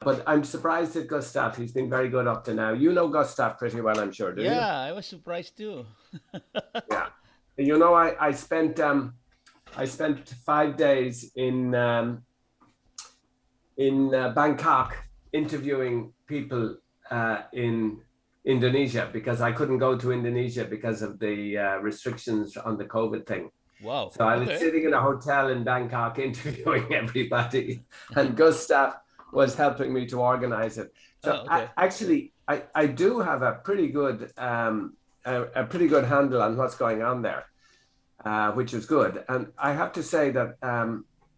But I'm surprised at Gustav. He's been very good up to now. You know Gustav pretty well, I'm sure, do you? Yeah, I was surprised too. Yeah. You know, I spent 5 days in Bangkok interviewing people in Indonesia because I couldn't go to Indonesia because of the restrictions on the COVID thing. Wow. So I was Okay. sitting in a hotel in Bangkok interviewing everybody, and Gustav was helping me to organize it. So Okay. I do have a pretty good a pretty good handle on what's going on there, which is good. And I have to say that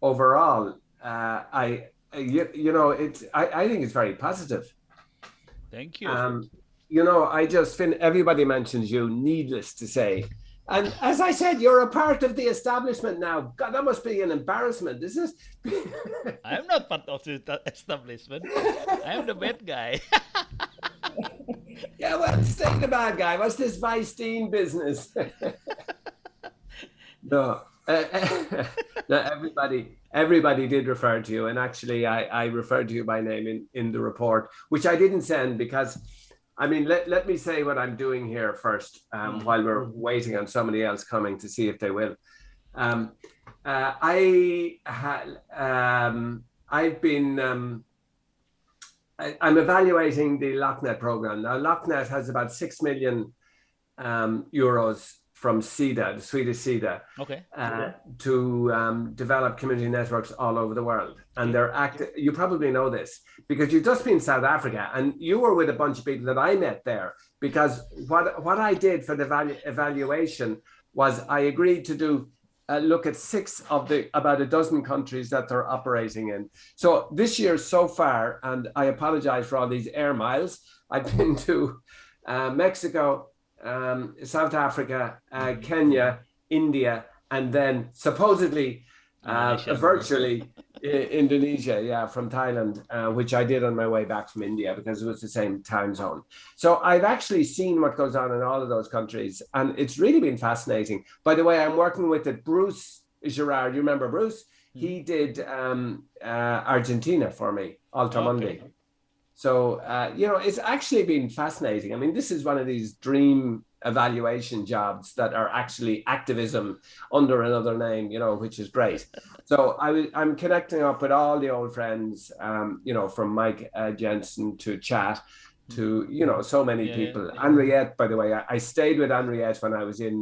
overall, you know, I think it's very positive. Thank you. Um, you know, everybody mentions you, needless to say. And as I said, you're a part of the establishment now. God, that must be an embarrassment. This is. I'm not part of the establishment. I'm the bad guy. Yeah, well, stay the bad guy. What's this Vice Dean business? No, no, everybody did refer to you, and actually, I referred to you by name in the report, which I didn't send because, I mean, let me say what I'm doing here first, Mm. while we're waiting on somebody else coming to see if they will. Um, I've been I'm evaluating the LockNet program now. LockNet has about 6 million euros from SIDA, the Swedish SIDA, Okay. to develop community networks all over the world. And Okay. they're active. You probably know this because you've just been in South Africa and you were with a bunch of people that I met there. Because what I did for the evaluation was I agreed to do look at six of the about a dozen countries that they're operating in. So this year so far, and I apologize for all these air miles, I've been to Mexico, South Africa, Hmm. Kenya, India, and then supposedly Indonesia. virtually Indonesia, yeah, from Thailand, which I did on my way back from India because it was the same time zone. So I've actually seen what goes on in all of those countries, and it's really been fascinating. By the way, I'm working with it. Bruce Girard, you remember Bruce? Hmm. He did Argentina for me, Okay. Altamundi. So, you know, it's actually been fascinating. I mean, this is one of these dream evaluation jobs that are actually activism under another name, you know, which is great. So I'm connecting up with all the old friends, you know, from Mike Jensen to Chat Hmm. to, you know, so many Yeah, yeah. people. Henriette, by the way, I stayed with Henriette when I was in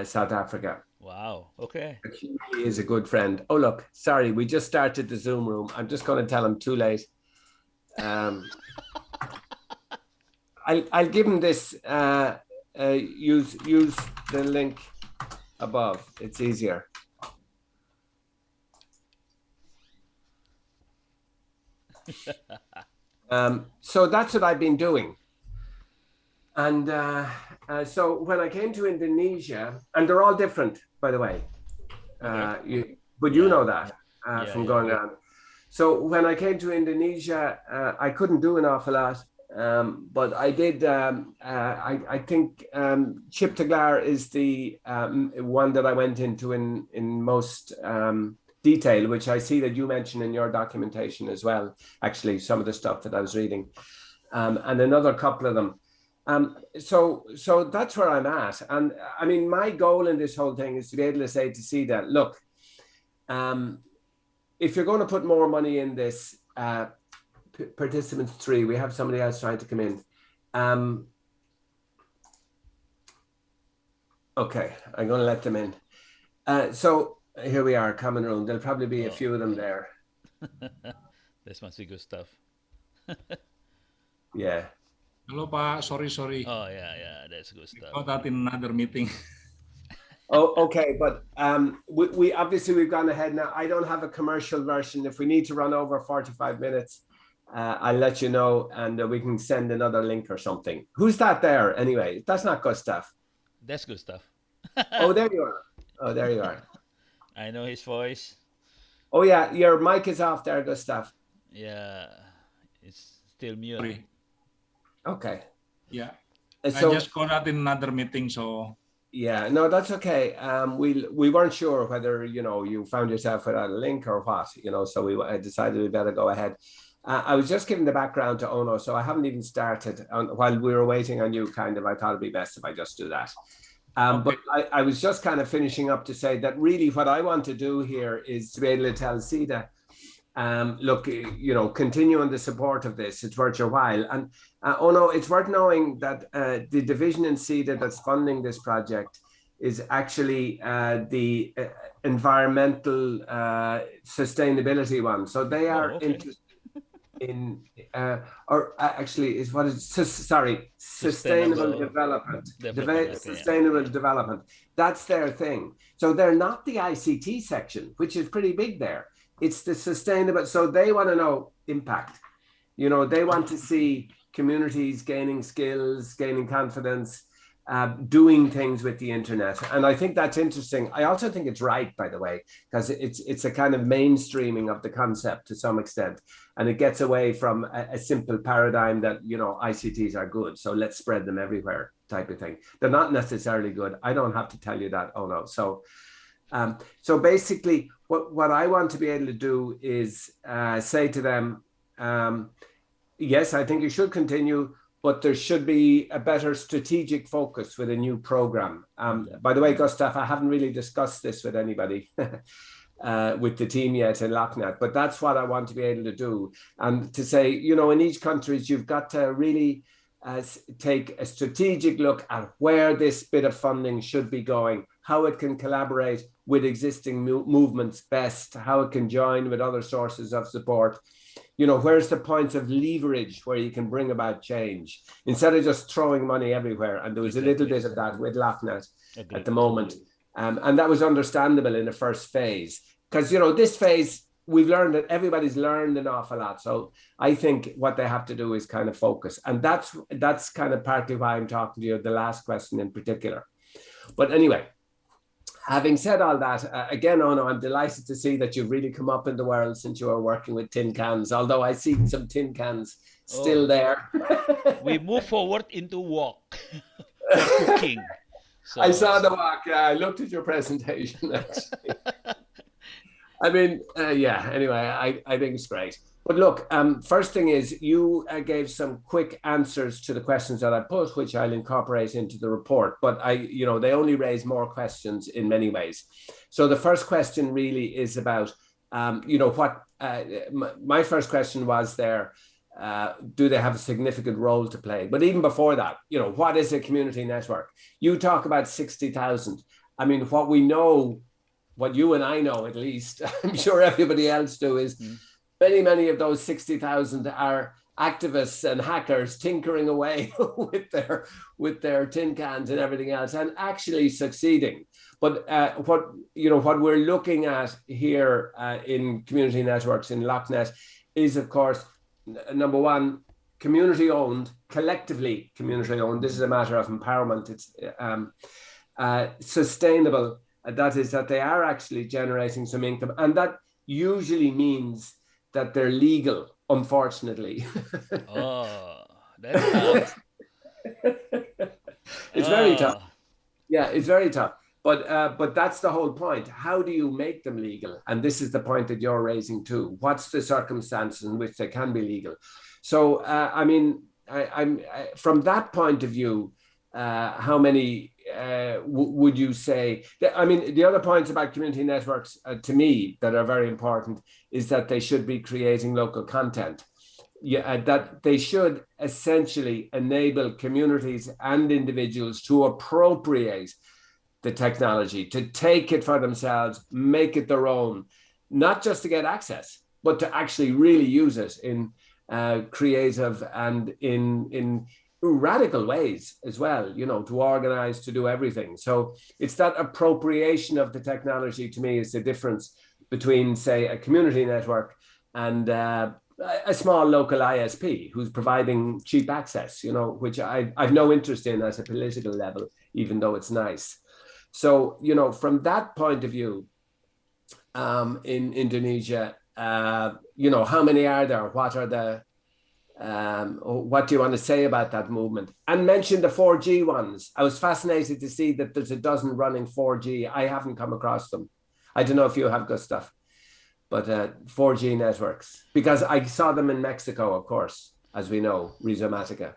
South Africa. Wow. Okay. He is a good friend. Oh, look, sorry, we just started the Zoom room. I'm just going to tell him too late. Um, I'll give him this. Use the link above. It's easier. So that's what I've been doing. And so when I came to Indonesia, and they're all different, by the way, Okay. but you Yeah. know that Yeah. from Yeah. going on. So when I came to Indonesia, I couldn't do an awful lot, but I did. I think Chip Taglar is the one that I went into in most detail, which I see that you mentioned in your documentation as well. Actually, some of the stuff that I was reading, and another couple of them. So that's where I'm at, and I mean, my goal in this whole thing is to be able to say to see that look. Um, if you're going to put more money in this, participants three, we have somebody else trying to come in. Okay, I'm going to let them in. So here we are, common room. There'll probably be a Oh. few of them there. This must be good stuff. Yeah. Halo Pak, sorry. Oh yeah, yeah, that's good stuff. Caught out in another meeting. Oh, okay, but we obviously we've gone ahead now. I don't have a commercial version. If we need to run over 45 minutes, I'll let you know, and we can send another link or something. Who's that there? Anyway, that's not Gustav. That's good stuff. Oh, there you are. Oh, there you are. I know his voice. Oh yeah, your mic is off there, Gustav. Yeah, it's still mute. Sorry. Okay. Yeah, And I so just caught out in another meeting, so yeah, no, that's okay. We weren't sure whether you know you found yourself without a link or what, you know. So I decided we better go ahead. I was just giving the background to Ono, so I haven't even started. While we were waiting on you, I thought it'd be best if I just do that. Okay. But I was just kind of finishing up to say that really what I want to do here is to be able to tell CEDA, look, continue on the support of this. It's worth your while. And Ono, it's worth knowing that the division in CEDA that's funding this project is actually the environmental sustainability one. So they are interested in, sustainable development. Sustainable development. That's their thing. So they're not the ICT section, which is pretty big there. It's the sustainable. So they want to know impact. They want to see communities gaining skills, gaining confidence, doing things with the internet. And I think that's interesting. I also think it's right, by the way, because it's a kind of mainstreaming of the concept to some extent. And it gets away from a simple paradigm that, ICTs are good, so let's spread them everywhere type of thing. They're not necessarily good. I don't have to tell you that, no. So basically, what I want to be able to do is say to them, yes, I think you should continue, but there should be a better strategic focus with a new program. By the way, Gustav, I haven't really discussed this with anybody, with the team yet in LochNet, but that's what I want to be able to do. And to say, in each country, you've got to really take a strategic look at where this bit of funding should be going, how it can collaborate with existing movements best, how it can join with other sources of support. Where's the points of leverage where you can bring about change instead of just throwing money everywhere? And there was a little bit of that with LochNet at the moment. And that was understandable in the first phase, because, this phase, we've learned that everybody's learned an awful lot. So I think what they have to do is kind of focus. And that's kind of partly why I'm talking to you, the last question in particular. But anyway, having said all that, again, Ono, I'm delighted to see that you've really come up in the world since you were working with tin cans, although I see some tin cans still there. We move forward into walk, cooking. So, I saw the walk. I looked at your presentation, actually. I mean, anyway, I think it's great. But look, first thing is you gave some quick answers to the questions that I put, which I'll incorporate into the report. But they only raise more questions in many ways. So the first question really is about, what my first question was there, do they have a significant role to play? But even before that, what is a community network? You talk about 60,000. I mean, what we know, what you and I know at least, I'm sure everybody else do, is many of those 60,000 are activists and hackers tinkering away with their tin cans and everything else, and actually succeeding. But what we're looking at here in community networks in LochNet is, of course, number one, community owned, collectively community owned. This is a matter of empowerment. It's sustainable. That is, that they are actually generating some income, and that usually means that they're legal, unfortunately. Oh, that's tough. It's very tough. Yeah, it's very tough. But that's the whole point. How do you make them legal? And this is the point that you're raising too. What's the circumstances in which they can be legal? So, I'm from that point of view, how many would you say? I mean, the other points about community networks to me that are very important is that they should be creating local content. That they should essentially enable communities and individuals to appropriate the technology, to take it for themselves, make it their own, not just to get access, but to actually really use it in creative and in radical ways as well, to organize, to do everything. So it's that appropriation of the technology, to me, is the difference between, say, a community network and a small local ISP who's providing cheap access, which I've no interest in as a political level, even though it's nice. So, from that point of view, in Indonesia, how many are there? What are the what do you want to say about that movement? And mention the 4G ones. I was fascinated to see that there's a dozen running 4G. I haven't come across them. I don't know if you have, Gustav. but 4G networks, because I saw them in Mexico, of course, as we know, Rhizomatica.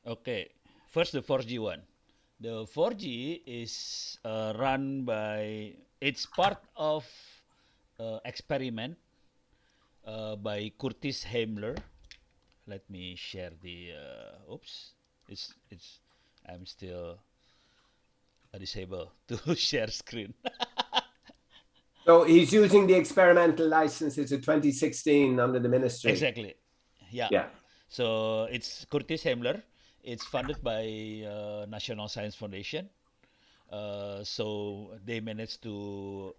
Okay, first the 4G one. The 4G is run by, it's part of experiment by Curtis Heimler. Let me share the, oops, it's, I'm still disabled to share screen. So he's using the experimental license. It's a 2016 under the ministry. Exactly, yeah. Yeah. So it's Curtis Heimler. It's funded by National Science Foundation. So they managed to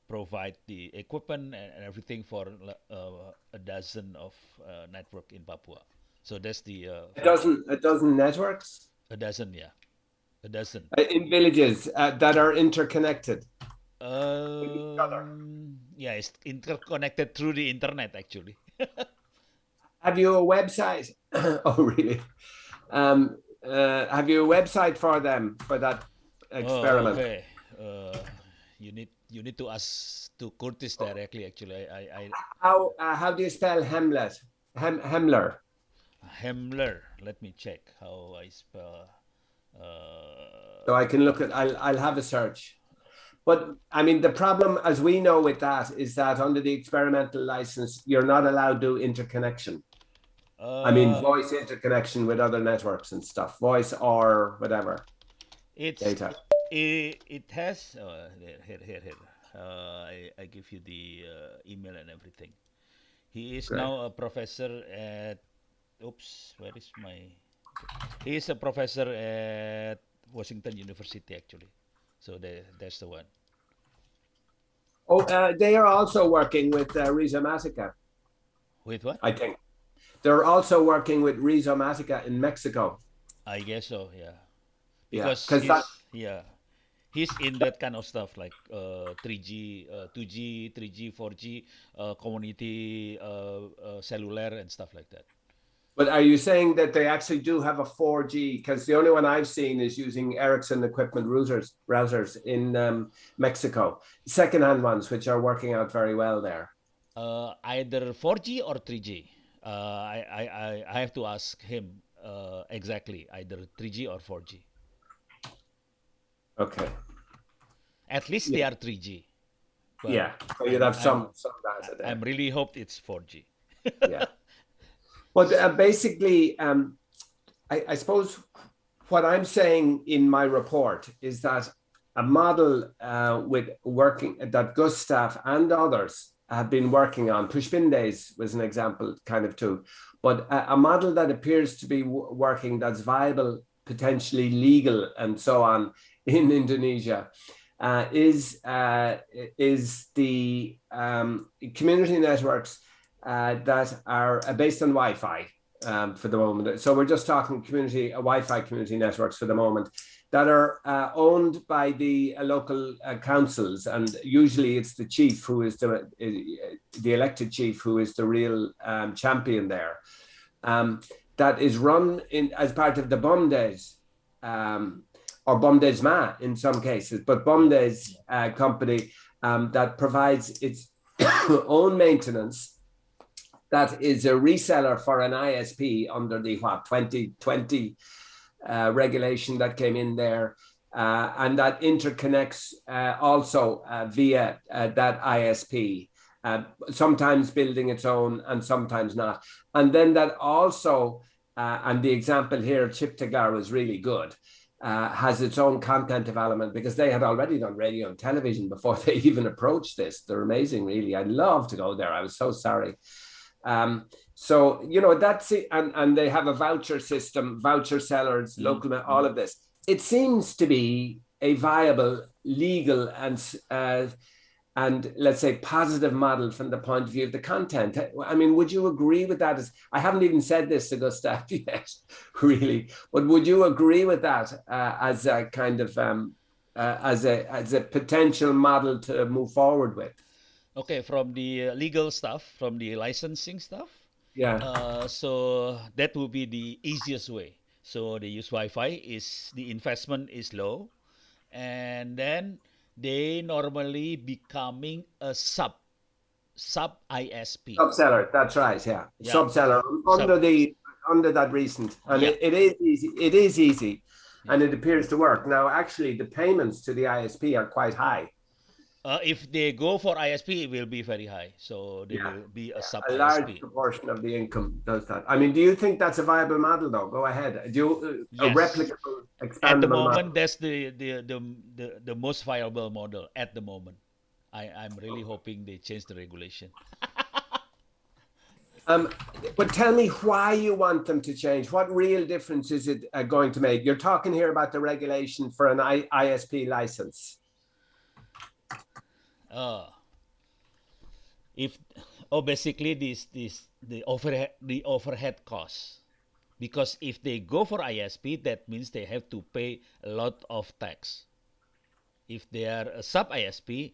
provide the equipment and everything for a dozen of network in Papua. So that's the A dozen networks a dozen, yeah, a dozen. in villages that are interconnected with each other. Yeah, it's interconnected through the internet actually. Have you a website? Oh, really? Have you a website for them for that experiment? Okay. You need to ask to Curtis directly. Actually, How do you spell Hemlet? Hemler. Hemler. Let me check how I spell. So I can look at. I'll have a search. But I mean, the problem, as we know with that, is that under the experimental license, you're not allowed to do interconnection. I mean, voice interconnection with other networks and stuff, voice or whatever. It's data. it has here. I give you the email and everything. He is Great. now a professor at. Oops, where is my? He is a professor at Washington University actually. So that's the one. Oh, they are also working with Rhizomatica, With what? I think. They're also working with Rhizomatica in Mexico. I guess so, yeah. Yeah, Because because that. he's in that kind of stuff like 3G, 2G, 3G, 4G, community cellular and stuff like that. But are you saying that they actually do have a 4G? Because the only one I've seen is using Ericsson equipment routers in Mexico, secondhand ones, which are working out very well there. Either 4G or 3G. I have to ask him exactly, either 3G or 4G. Okay. At least they are 3G. But Yeah. So you'd have some data there. I'm really hope it's 4G. Yeah. But basically, I suppose what I'm saying in my report is that a model with working that Gustav and others have been working on, Pushpindes was an example kind of too, but a model that appears to be working that's viable, potentially legal and so on in Indonesia is the community networks that are based on Wi-Fi for the moment. So we're just talking Wi-Fi community networks for the moment that are owned by the local councils, and usually it's the chief who is the elected chief who is the real champion there. That is run as part of the BOMDES or BOMDESMA in some cases, but BOMDES company that provides its own maintenance. That is a reseller for an ISP under the 2020 regulation that came in there, and that interconnects also via that ISP, sometimes building its own and sometimes not. And then that also, and the example here, Chiptagar was really good, has its own content development because they had already done radio and television before they even approached this. They're amazing, really. I'd love to go there. I was so sorry. So, that's it. And they have a voucher system, voucher sellers, local, all of this. It seems to be a viable, legal, and let's say positive model from the point of view of the content. I mean, would you agree with that? I haven't even said this to Gustav yet, really, but would you agree with that as a kind of, as a potential model to move forward with? Okay, from the legal stuff, from the licensing stuff. Yeah. So that would be the easiest way. So they use Wi-Fi. The investment is low, and then they normally becoming a sub ISP. Subseller, that's right, yeah. Yeah, Subseller sub. under that recent. And Yeah, it is easy. It is easy. yeah. And it appears to work. Now, actually, the payments to the ISP are quite high. If they go for ISP, it will be very high. So they Yeah. will be a sub A large ISP. proportion of the income does that. I mean, do you think that's a viable model, though? Go ahead. Do you, a Yes. replicable, At the expandable model? moment, that's the most viable model at the moment. I'm really hoping they change the regulation. Um, but tell me why you want them to change. What real difference is it going to make? You're talking here about the regulation for an ISP license. Uh, if basically this the overhead costs, because if they go for ISP, that means they have to pay a lot of tax. If they are a sub ISP,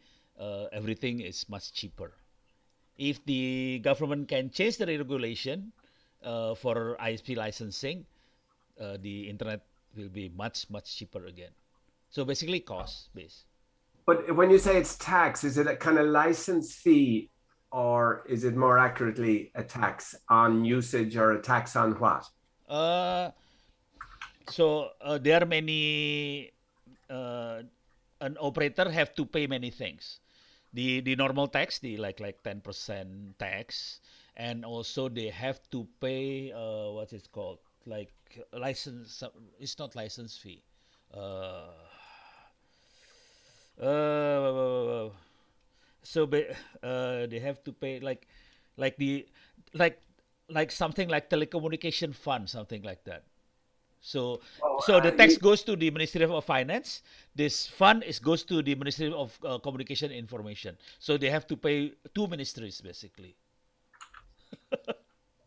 everything is much cheaper. If the government can change the regulation for ISP licensing, the internet will be much cheaper again. So basically, cost based. But when you say it's tax, is it a kind of license fee, or is it more accurately a tax on usage or a tax on what? Uh, so there are many. An operator have to pay many things. The normal tax, the like 10% tax, and also they have to pay what is called like license. It's not license fee. Uh, uh, so they have to pay like the like like something like telecommunication fund, something like that. So Oh, so the tax goes to the Ministry of Finance. This fund is goes to the Ministry of Communication Information. So they have to pay two ministries basically.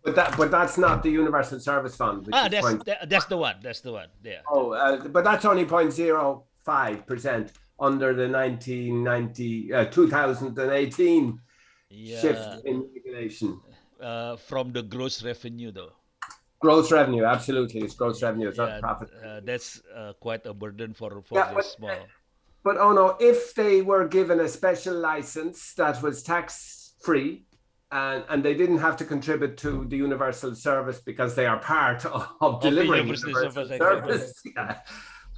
but that's not the Universal Service Fund, which Ah, is point. that's the one. That's the one. Yeah. Oh, but that's only 0.05% under the 2018 shift Yeah. in regulation. From the gross revenue though. Gross revenue, absolutely, it's gross revenue. It's not Yeah, profit. that's quite a burden for Yeah, the small. but oh no, if they were given a special license that was tax free, and they didn't have to contribute to the universal service because they are part of Of the delivering university universal service, exactly. service. Yeah.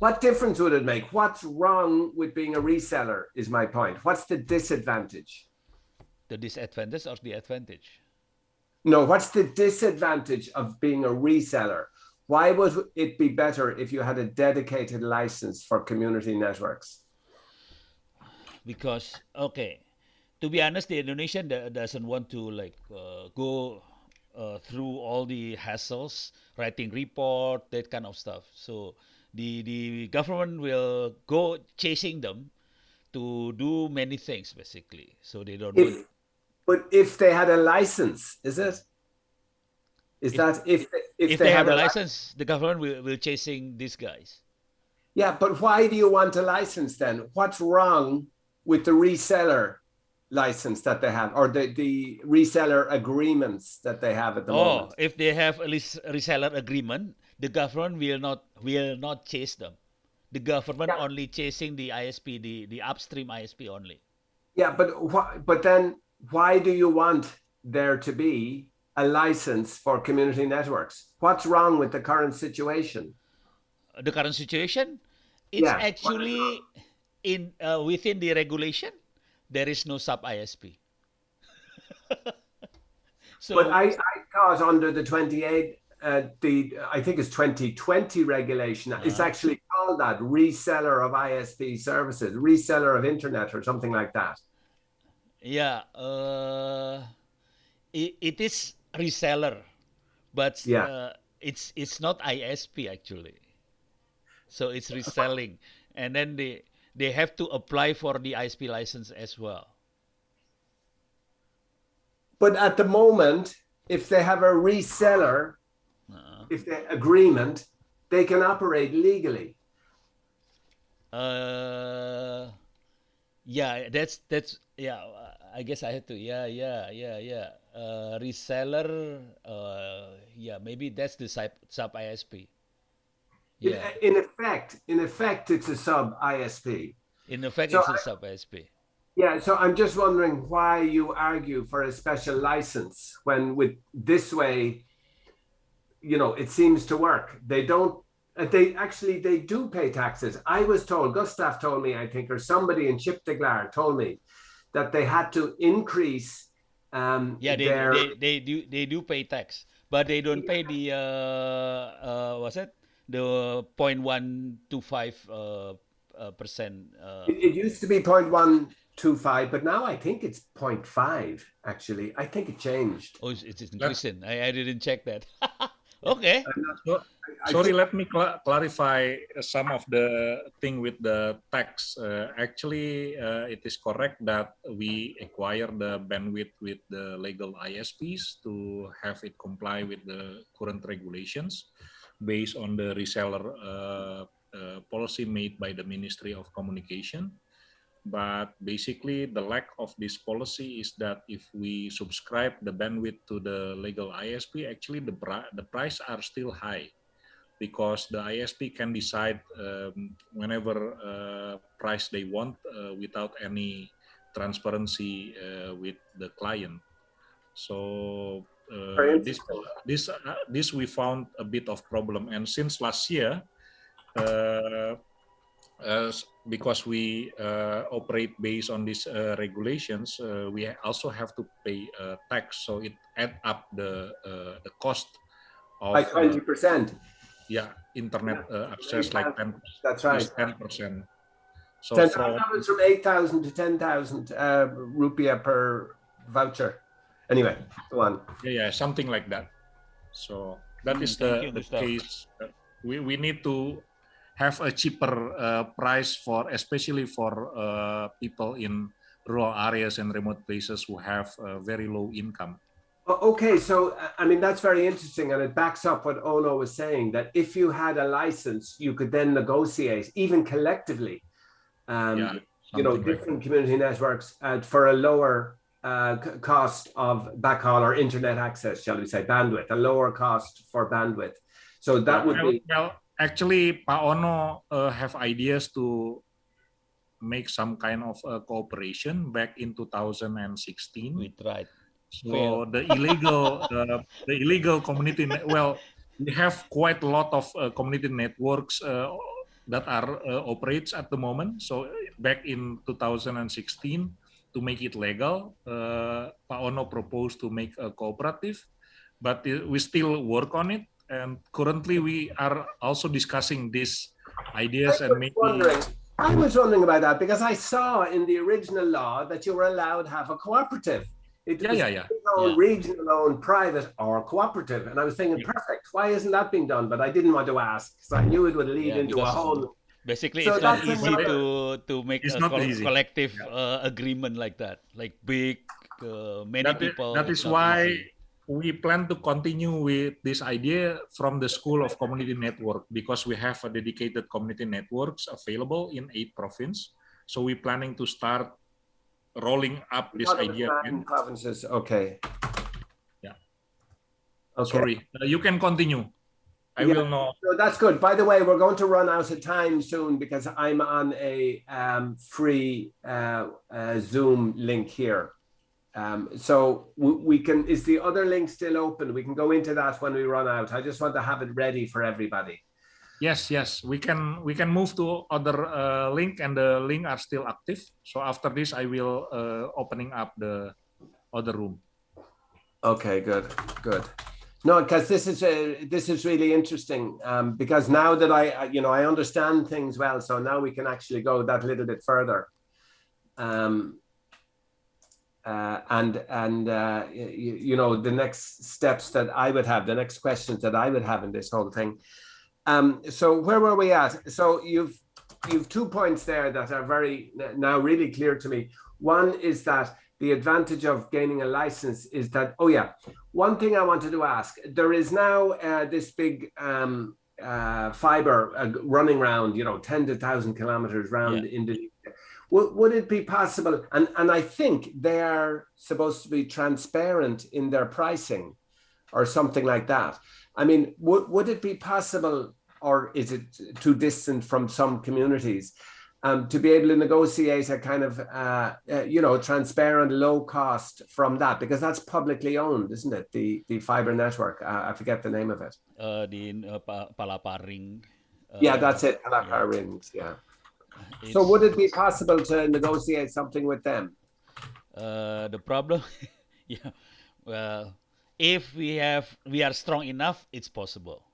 What difference would it make? What's wrong with being a reseller is my point. What's the disadvantage? The disadvantage or the advantage? No, what's the disadvantage of being a reseller? Why would it be better if you had a dedicated license for community networks? Because okay, to be honest, the Indonesian doesn't want to like go through all the hassles, writing report, that kind of stuff. So the government will go chasing them to do many things basically. So they don't want. If they had a license, is it? Is if that if if they they had have a a license, the government will chasing these guys. yeah, but why do you want a license then? What's wrong with the reseller license that they have, or the reseller agreements that they have at the Oh, moment? if they have a reseller agreement, the government will not chase them. The government Yeah, only chasing the ISP, the upstream ISP only. yeah, but then why do you want there to be a license for community networks? What's wrong with the current situation? The current situation, it's Yeah, what is wrong? actually in within the regulation. There is no sub ISP. But So I thought under the 28, I think it's 2020 regulation, it's uh, actually called that reseller of ISP services, reseller of internet or something like that. yeah, it is reseller, but Yeah. it's not ISP actually. So it's reselling, and then they have to apply for the ISP license as well. But at the moment, if they have a reseller, Uh, if they agreement, they can operate legally. uh, yeah, that's yeah. I guess I have to. Yeah. Reseller. Yeah, maybe that's the sub ISP. In, Yeah. in effect, it's a sub ISP. In effect, So it's a sub ISP. yeah, so I'm just wondering why you argue for a special license when with this way, it seems to work. They don't, they do pay taxes. I was told, Gustav told me, I think, or somebody in Chiptaglar told me that they had to increase Yeah, their, they do pay tax, but they don't pay the what's it? The 0.125 percent. it used to be 0.125, but now I think it's 0.5, actually. I think it changed. Oh, it's Let, increasing. I didn't check that. Okay. so- sorry, let me clarify some of the thing with the tax. Actually, it is correct that we acquire the bandwidth with the legal ISPs to have it comply with the current regulations based on the reseller policy made by the Ministry of Communication. But basically, the lack of this policy is that if we subscribe the bandwidth to the legal ISP, actually the price are still high because the ISP can decide whenever price they want without any transparency with the client. So Very this we found a bit of problem, and since last year. Because we operate based on these regulations, we also have to pay tax. So it add up the cost of Like 20%. internet access, like 10%. That's right. 10%. So 10, from that was from 8,000 to 10,000 rupiah per voucher. Anyway, go on. yeah, something like that. So that is Thank you, the Gustav. case. We need to have a cheaper price for, especially for people in rural areas and remote places who have very low income. Okay, so I mean that's very interesting, and it backs up what Ono was saying, that if you had a license, you could then negotiate, even collectively, different community networks for a lower cost of backhaul or internet access, shall we say, bandwidth, a lower cost for bandwidth. So that would be... Well, actually, Pa Ono have ideas to make some kind of cooperation back in 2016. We tried. So the illegal community, we have quite a lot of community networks that are operates at the moment. So back in 2016, to make it legal, Pa Ono proposed to make a cooperative, but we still work on it. And currently, we are also discussing these ideas and maybe. I was wondering about that because I saw in the original law that you were allowed to have a cooperative. It was regional owned, private, or cooperative. And I was thinking, perfect. Why isn't that being done? But I didn't want to ask because I knew it would lead into a whole. Basically, So it's not easy to make a collective agreement like that, like big, many people. That is why we plan to continue with this idea from the School of Community Network, because we have a dedicated community networks available in 8 provinces. So we're planning to start rolling up this idea. Provinces, okay. Yeah. Okay. Sorry, you can continue. I will know. So that's good. By the way, we're going to run out of time soon because I'm on a free Zoom link here. So we can, is the other link still open? We can go into that when we run out. I just want to have it ready for everybody. Yes, we can move to other link, and the link are still active. So after this, I will opening up the other room. Okay, good. No, because this is really interesting because now that I understand things well, so now we can actually go that little bit further. The next steps that I would have, the next questions that I would have in this whole thing. So where were we at? So you've 2 points there that are now really clear to me. One is that the advantage of gaining a license is that, one thing I wanted to ask, there is now this big fiber running around, 10,000 kilometers round Indonesia. Would it be possible, and I think they are supposed to be transparent in their pricing or something like that. I mean, would it be possible, or is it too distant from some communities, to be able to negotiate a kind of, transparent, low cost from that, because that's publicly owned, isn't it? The fiber network. I forget the name of it. Palaparing. Yeah, that's it. Yeah. Rings. Yeah. It's, So would it be possible to negotiate something with them? the problem, yeah. Well, if we are strong enough, it's possible.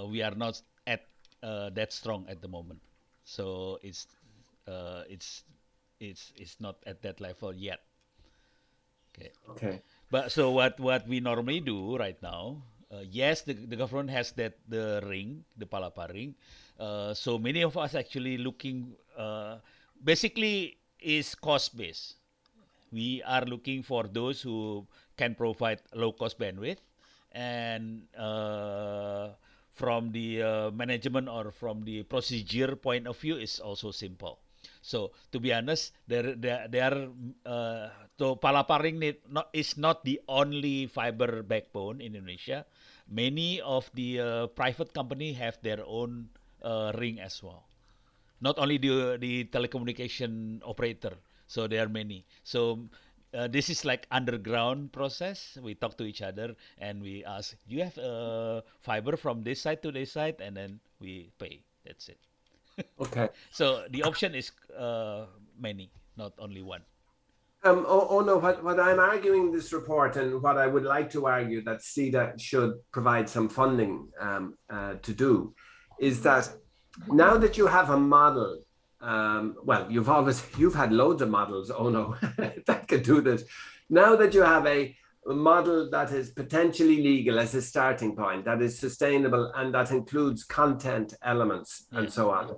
We are not at that strong at the moment, so it's not at that level yet. Okay. Okay. But so what we normally do right now, yes, the government has the ring, the palapa ring. So many of us actually looking, basically is cost based. We are looking for those who can provide low cost bandwidth, and from the management or from the procedure point of view, is also simple. So to be honest, so Palaparing is not the only fiber backbone in Indonesia. Many of the private company have their own ring as well. Not only the telecommunication operator. So there are many. So this is like underground process. We talk to each other and we ask, do you have fiber from this side to this side? And then we pay. That's it. Okay. So the option is many, not only one. No, what I'm arguing in this report, and what I would like to argue that SIDA should provide some funding to do, is that now that you have a model, well, you've had loads of models, that could do this. Now that you have a model that is potentially legal as a starting point, that is sustainable, and that includes content elements and so on.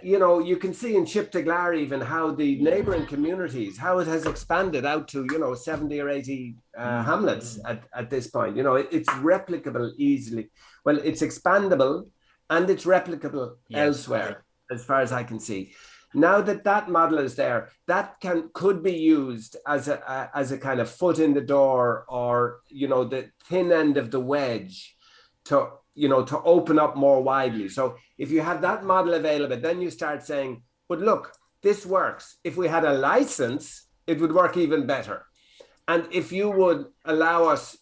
You can see in Chip to Glar even how the neighboring communities, how it has expanded out to, 70 or 80 hamlets at this point. It's replicable easily. Well, it's expandable and it's replicable elsewhere, as far as I can see. Now that model is there, that could be used as a kind of foot in the door, or, the thin end of the wedge to open up more widely. So if you have that model available, then you start saying, but look, this works. If we had a license, it would work even better. And if you would allow us,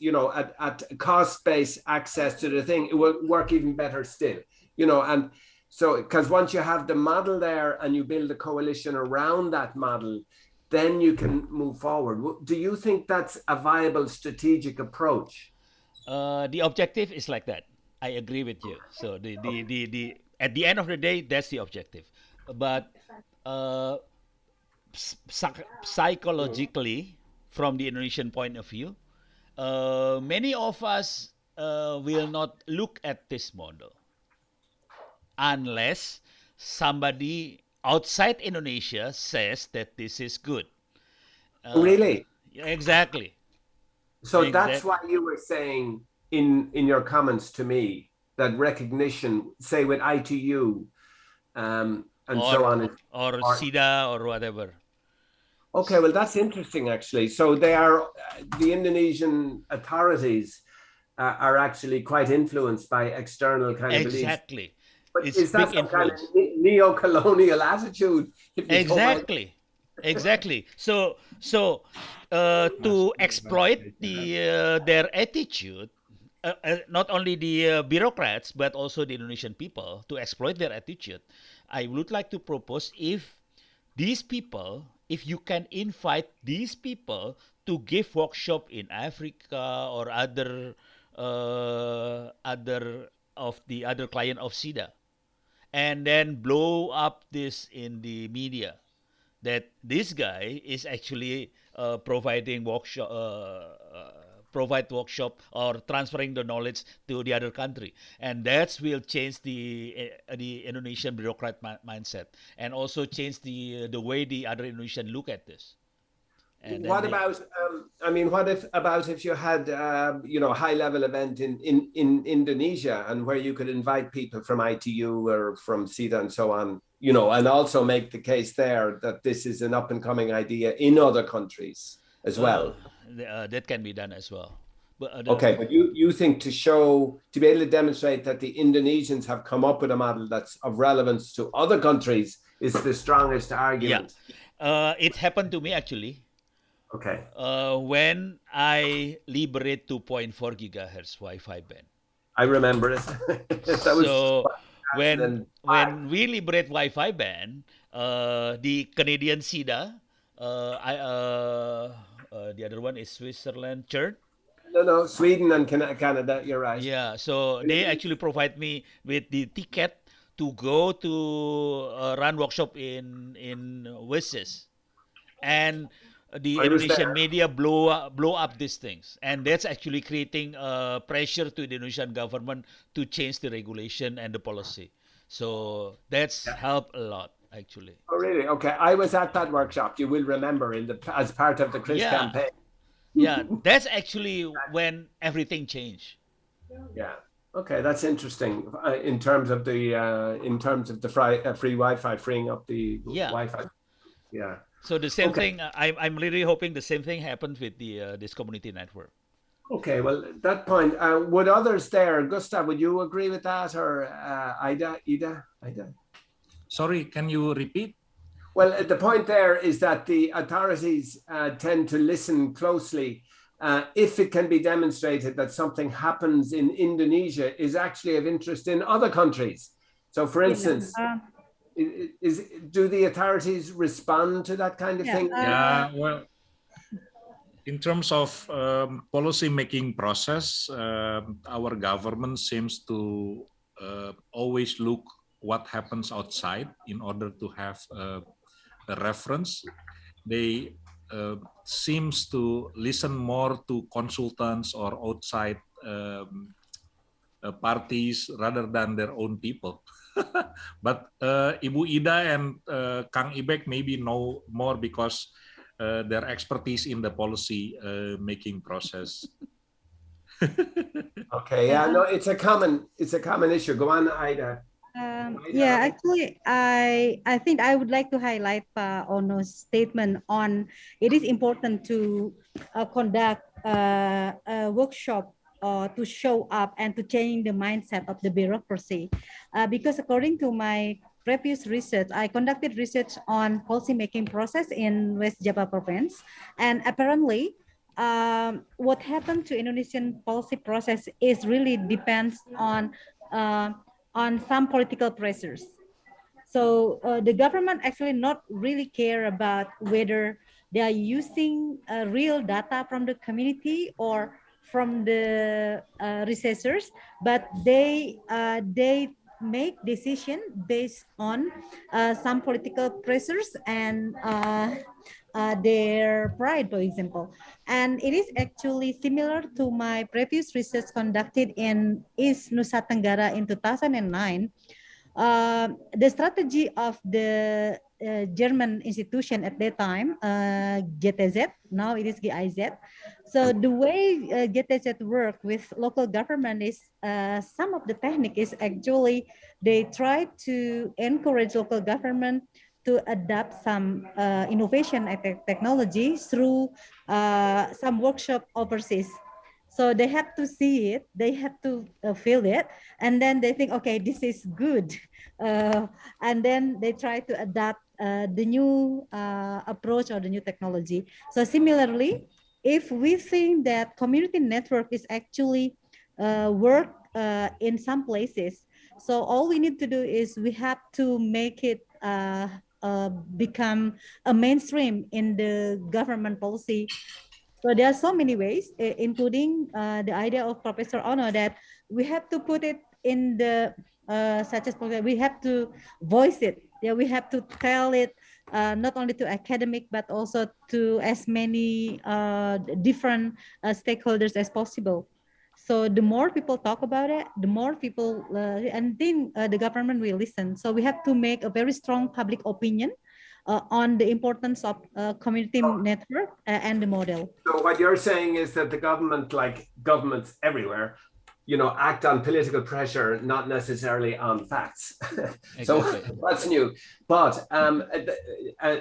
at cost-based access to the thing, it will work even better still, and so, because once you have the model there and you build a coalition around that model, then you can move forward. Do you think that's a viable strategic approach? The objective is like that. I agree with you. So the at the end of the day, that's the objective. But psychologically, from the Indonesian point of view, many of us will not look at this model unless somebody outside Indonesia says that this is good. Really? Exactly. So that's why you were saying in your comments to me that recognition, say with ITU, and so on, or SIDA or whatever. Okay, well, that's interesting, actually. So the Indonesian authorities are actually quite influenced by external kind of beliefs. Exactly. But it's is that some kind of neo-colonial attitude? Exactly. Exactly. So to exploit their attitude, not only the bureaucrats but also the Indonesian people, to exploit their attitude, I would like to propose, if you can invite these people to give workshop in Africa or other client of SIDA, and then blow up this in the media, that this guy is actually providing workshop or transferring the knowledge to the other country, and that will change the Indonesian bureaucrat mindset, and also change the way the other Indonesian look at this. And what if you had high-level event in Indonesia, and where you could invite people from ITU or from SIDA and so on, and also make the case there that this is an up-and-coming idea in other countries as well? That can be done as well. But Okay, but you think to be able to demonstrate that the Indonesians have come up with a model that's of relevance to other countries is the strongest yeah, argument. it happened to me actually Okay, when I liberate 2.4 gigahertz Wi-Fi band. I remember it. That was So when 2005. we liberate Wi-Fi band, the Canadian SIDA, the other one is Switzerland Church. No, Sweden and Canada. You're right. Yeah, so they actually provide me with the ticket to go to run workshop in WSIS, and the I was Indonesian there. media blow up these things, and that's actually creating pressure to the Indonesian government to change the regulation and the policy. So that's Yeah. helped a lot actually. Oh, really? Okay, I was at that workshop. You will remember as part of the Chris Yeah, campaign. yeah, that's actually when everything changed. Yeah. Okay, that's interesting. In terms of the free Wi-Fi, freeing up the Yeah. Wi-Fi. Yeah. So the same Okay. thing. I'm really hoping the same thing happens with the this community network. Okay. Well, at that point, would others there, Gustav, would you agree with that, or Ida? Sorry, can you repeat? Well, the point there is that the authorities tend to listen closely if it can be demonstrated that something happens in Indonesia is actually of interest in other countries. So, for instance, do the authorities respond to that kind of thing? Yeah, well, in terms of policy making process, our government seems to always look what happens outside in order to have a reference. They seems to listen more to consultants or outside parties rather than their own people. But Ibu Ida and Kang Ibek maybe know more because their expertise in the policy making process. Okay, yeah, no, it's a common issue. Go on, Ida. Yeah, actually, I think I would like to highlight Onno's statement on it is important to conduct a workshop to show up and to change the mindset of the bureaucracy. Because according to my previous research, I conducted research on policymaking process in West Java province, and apparently what happened to Indonesian policy process is really depends on some political pressures. So the government actually not really care about whether they are using real data from the community or from the researchers, but they make decision based on some political pressures and their pride, for example. And it is actually similar to my previous research conducted in East Nusa Tenggara in 2009. The strategy of the German institution at that time, GTZ, now it is GIZ. So the way GTZ work with local government is some of the technique is actually they try to encourage local government to adapt some innovation and technology through some workshop overseas. So they have to see it, they have to feel it, and then they think, okay, this is good. And then they try to adapt the new approach or the new technology. So similarly, if we think that community network is actually work in some places, so all we need to do is we have to make it become a mainstream in the government policy. So there are so many ways, including the idea of Professor Onno that we have to put it in the such as we have to voice it. Yeah, we have to tell it not only to academic but also to as many different stakeholders as possible. So the more people talk about it, the more people, and then the government will listen. So we have to make a very strong public opinion on the importance of community network and the model. So what you're saying is that the government, like governments everywhere, act on political pressure, not necessarily on facts. So that's new. But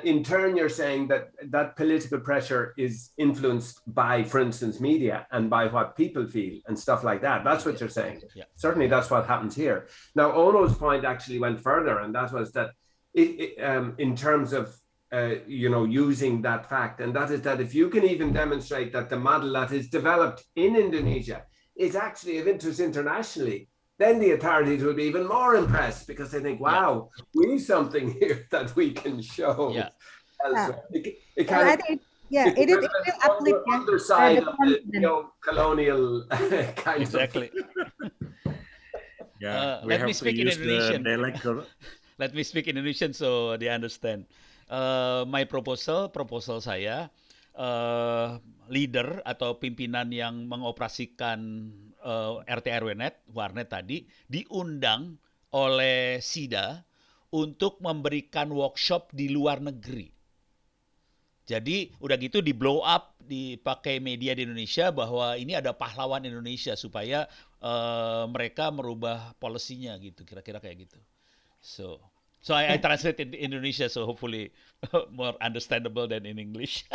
in turn, you're saying that political pressure is influenced by, for instance, media and by what people feel and stuff like that. That's what you're saying. Yeah. Certainly, that's what happens here. Now, Onno's point actually went further, and that was that in terms of using that fact, and that is that if you can even demonstrate that the model that is developed in Indonesia is actually of interest internationally, then the authorities will be even more impressed because they think, wow, we've something here that we can show. Yeah. Elsewhere. It will uplift the underside of the colonial kind exactly. Let me speak in Indonesian. Let me speak in Indonesian so they understand. My proposal saya, leader atau pimpinan yang mengoperasikan RT RW-net, warnet tadi, diundang oleh SIDA untuk memberikan workshop di luar negeri. Jadi udah gitu di blow up, dipakai media di Indonesia bahwa ini ada pahlawan Indonesia supaya mereka merubah polisinya gitu, kira-kira kayak gitu. So I translate in Indonesia, so hopefully more understandable than in English.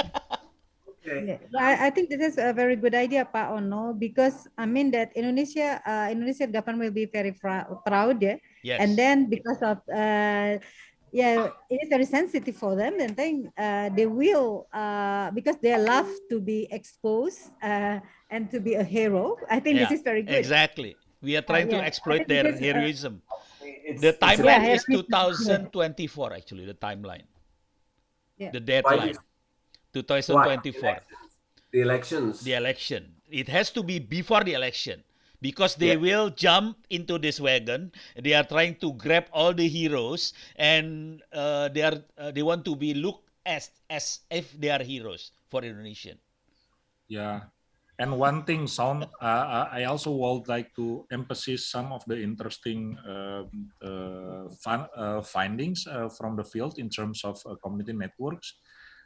Okay. I think this is a very good idea, Pak Onno, because I mean that Indonesian government will be very proud, yeah. Yes. And then because of it is very sensitive for them, and then they will because they love to be exposed and to be a hero. I think this is very good. Exactly. We are trying to exploit their heroism. The timeline is 2024, actually, the timeline. The deadline, 2024. The elections. The election. It has to be before the election because they will jump into this wagon. They are trying to grab all the heroes and they want to be looked as if they are heroes for Indonesian. Yeah. And one thing, Son, I also would like to emphasize some of the interesting findings from the field in terms of community networks,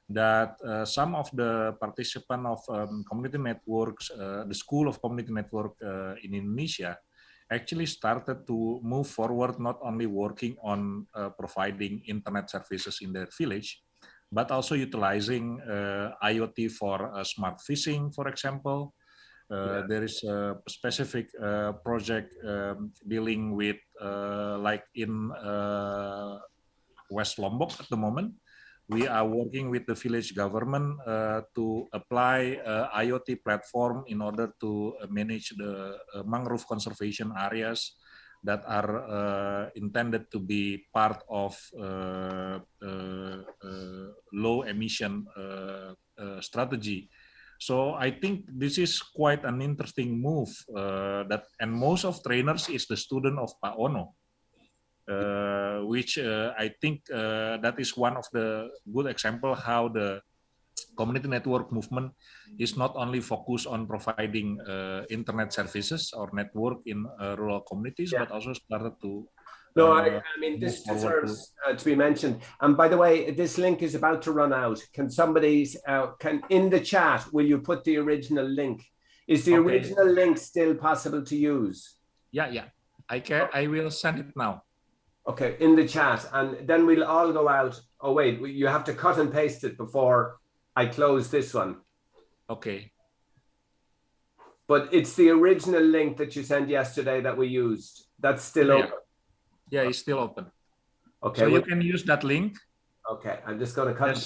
that some of the participants of community networks, the School of Community Network in Indonesia, actually started to move forward, not only working on providing internet services in their village, but also utilizing IoT for smart fishing, for example. There is a specific project dealing with, like in West Lombok at the moment, we are working with the village government to apply IoT platform in order to manage the mangrove conservation areas that are intended to be part of low emission strategy. So I think this is quite an interesting move and most of trainers is the student of Pak Onno, which I think that is one of the good example how the community network movement is not only focused on providing internet services or network in rural communities, but also started to No, I mean, this deserves to be mentioned. And by the way, this link is about to run out. Can somebody, in the chat, will you put the original link? Is the original link still possible to use? Yeah. I will send it now. Okay, in the chat. And then we'll all go out. Oh, wait, you have to cut and paste it before I close this one. Okay. But it's the original link that you sent yesterday that we used. That's still open. Yeah, it's still open. Okay. So you can use that link. Okay, I'm just going to cut.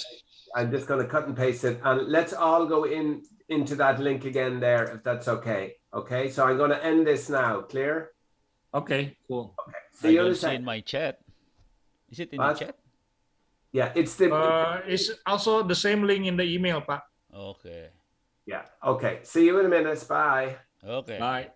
I'm just going to cut and paste it, and let's all go into that link again there, if that's okay. Okay, so I'm going to end this now. Clear? Okay, cool. Okay. I don't see in my chat. Is it in the chat? Yeah, it's also the same link in the email, Pak. Okay. Yeah. Okay. See you in a minute. Bye. Okay. Bye.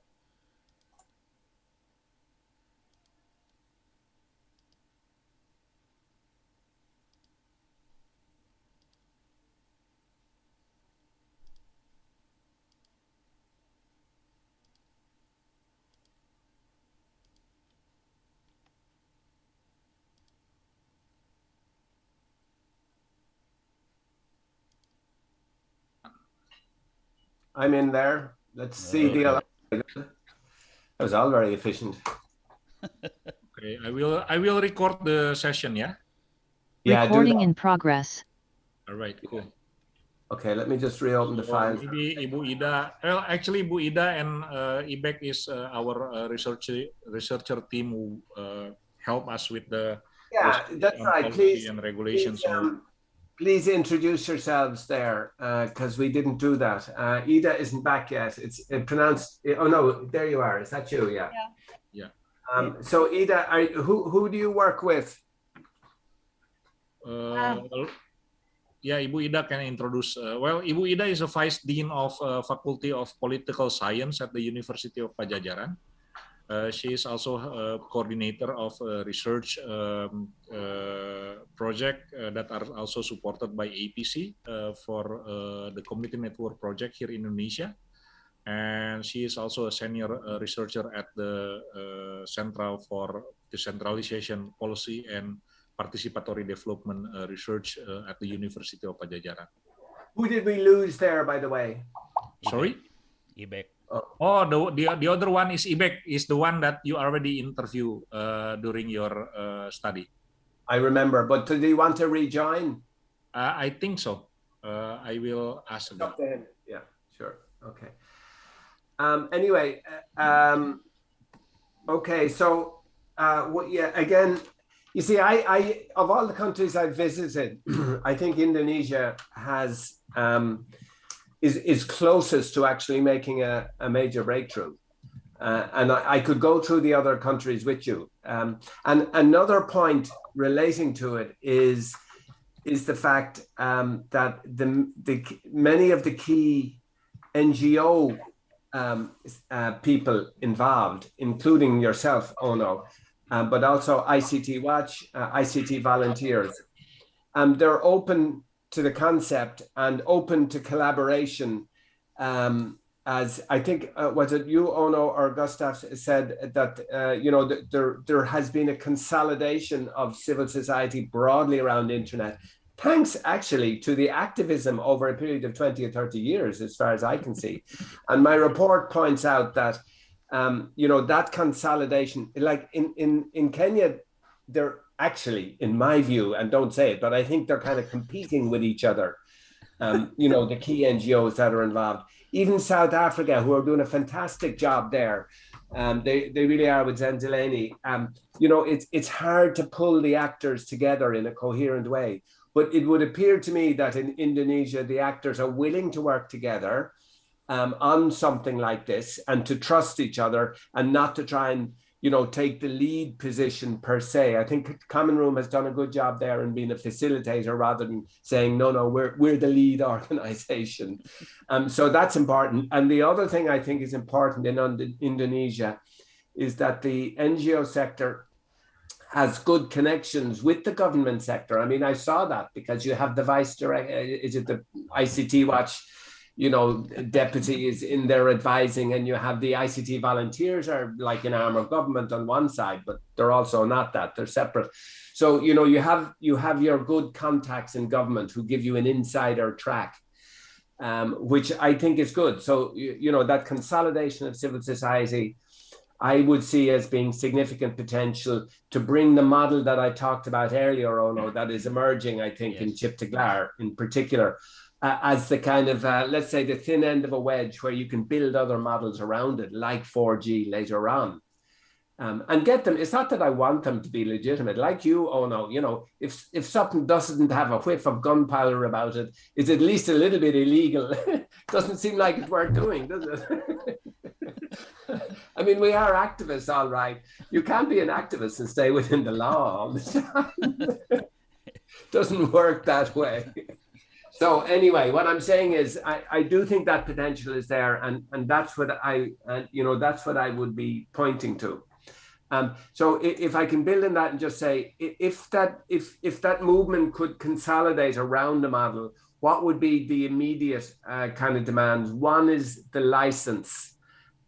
I'm in there. Let's see the other. That was all very efficient. Okay, I will record the session, yeah? Yeah, do Recording that. in progress. All right, cool. Okay, let me just reopen the So file. maybe Ibu Ida, well, actually Ibu Ida and Ibek is our researcher team who help us with the Yeah, that's on right. policy and regulations. Please introduce yourselves there, because we didn't do that. Ida isn't back yet. It's pronounced. Oh no, there you are. Is that you? Yeah. Yeah. So Ida, who do you work with? Yeah, Ibu Ida can introduce. Well, Ibu Ida is a Vice Dean of Faculty of Political Science at the University of Pajajaran. She is also a coordinator of a research project that are also supported by APC for the Community Network Project here in Indonesia. And she is also a senior researcher at the Central for Decentralization Policy and Participatory Development Research at the University of Pajajaran. Who did we lose there, by the way? Sorry? Ibek. Oh, the other one is Ibek, is the one that you already interviewed during your study. I remember, but do you want to rejoin? I think so. I will ask again. Yeah, sure. Okay. Anyway, okay, so yeah, again, you see, I of all the countries I've visited, I think Indonesia has is closest to actually making a major breakthrough. And I could go through the other countries with you. And another point relating to it is the fact that many of the key NGO people involved, including yourself, Onno, but also ICT Watch, ICT volunteers, they're open to the concept and open to collaboration. As I think, was it you, Onno, or Gustav said that, there has been a consolidation of civil society broadly around the internet, thanks actually to the activism over a period of 20 or 30 years, as far as I can see. And my report points out that, that consolidation, like in Kenya, they're actually, in my view, and don't say it, but I think they're kind of competing with each other, the key NGOs that are involved. Even South Africa, who are doing a fantastic job there, they really are with Zenzeleni. It's hard to pull the actors together in a coherent way. But it would appear to me that in Indonesia, the actors are willing to work together on something like this and to trust each other and not to try and, take the lead position per se. I think Common Room has done a good job there in being a facilitator rather than saying, no, we're the lead organization. So that's important. And the other thing I think is important in Indonesia is that the NGO sector has good connections with the government sector. I mean, I saw that because you have the vice director, is it the ICT Watch, deputy is in there advising, and you have the ICT volunteers are like an arm of government on one side, but they're also not that, they're separate. So, you have your good contacts in government who give you an insider track, which I think is good. So, that consolidation of civil society, I would see as being significant potential to bring the model that I talked about earlier, Onno, that is emerging, I think, in Chip to Glar in particular, as the kind of, let's say, the thin end of a wedge where you can build other models around it, like 4G later on. And get them. It's not that I want them to be legitimate. Like you, Onno, if something doesn't have a whiff of gunpowder about it, it's at least a little bit illegal. Doesn't seem like it's worth doing, does it? I mean, we are activists, all right. You can't be an activist and stay within the law all the time. Doesn't work that way. So anyway, what I'm saying is, I do think that potential is there, and that's what that's what I would be pointing to. So if I can build on that and just say, if that movement could consolidate around the model, what would be the immediate kind of demands? One is the license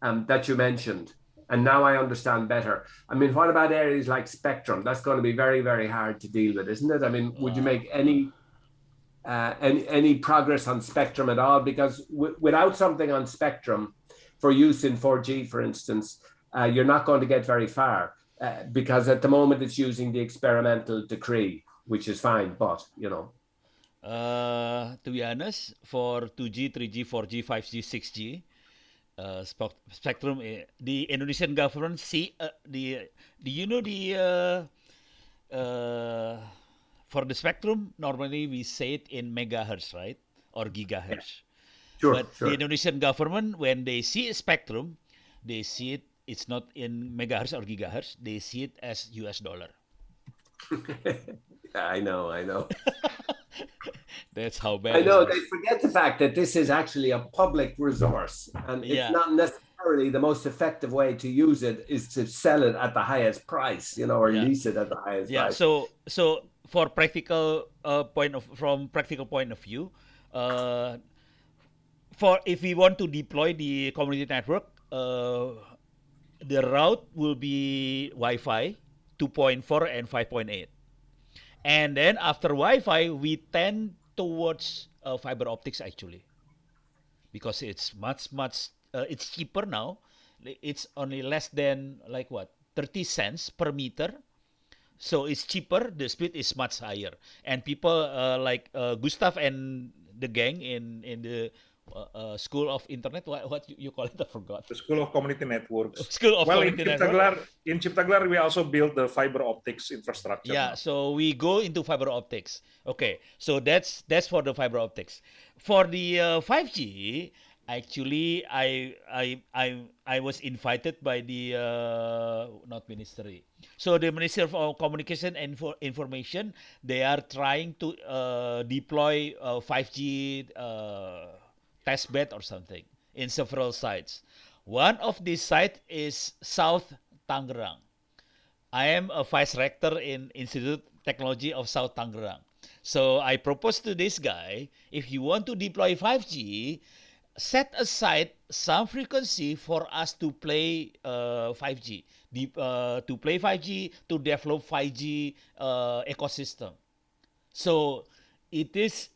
that you mentioned, and now I understand better. I mean, what about areas like spectrum? That's going to be very, very hard to deal with, isn't it? I mean, would you make any progress on spectrum at all? Because without something on spectrum for use in 4G, for instance, you're not going to get very far because at the moment it's using the experimental decree, which is fine, but To be honest, for 2G, 3G, 4G, 5G, 6G, spectrum, the Indonesian government for the spectrum, normally we say it in megahertz, right? Or gigahertz. Sure, But the Indonesian government, when they see a spectrum, they see it's not in megahertz or gigahertz, they see it as US dollar. Yeah, I know. That's how bad I know, it they is. forget the fact that this is actually a public resource, and it's not necessarily the most effective way to use it is to sell it at the highest price, or lease it at the highest price. So for from practical point of view, for if we want to deploy the community network, the route will be Wi-Fi 2.4 and 5.8. And then after Wi-Fi, we tend towards fiber optics actually, because it's much it's cheaper now. It's only less than 30 cents per meter. So it's cheaper. The speed is much higher, and people like Gustav and the gang in the School of Internet. What you call it? I forgot. The School of Community Networks. School of Community Networks. In Ciptaglar, we also build the fiber optics infrastructure. Yeah, now. so we go into fiber optics. Okay, so that's for the fiber optics. For the 5G, actually, I was invited by the not ministry. So the Ministry of Communication and Information, they are trying to deploy 5G test bed or something in several sites. One of these sites is South Tangerang. I am a vice rector in Institute Technology of South Tangerang. So I proposed to this guy, if you want to deploy 5G, set aside some frequency for us to play 5G, to play 5G, to develop 5G ecosystem. So it is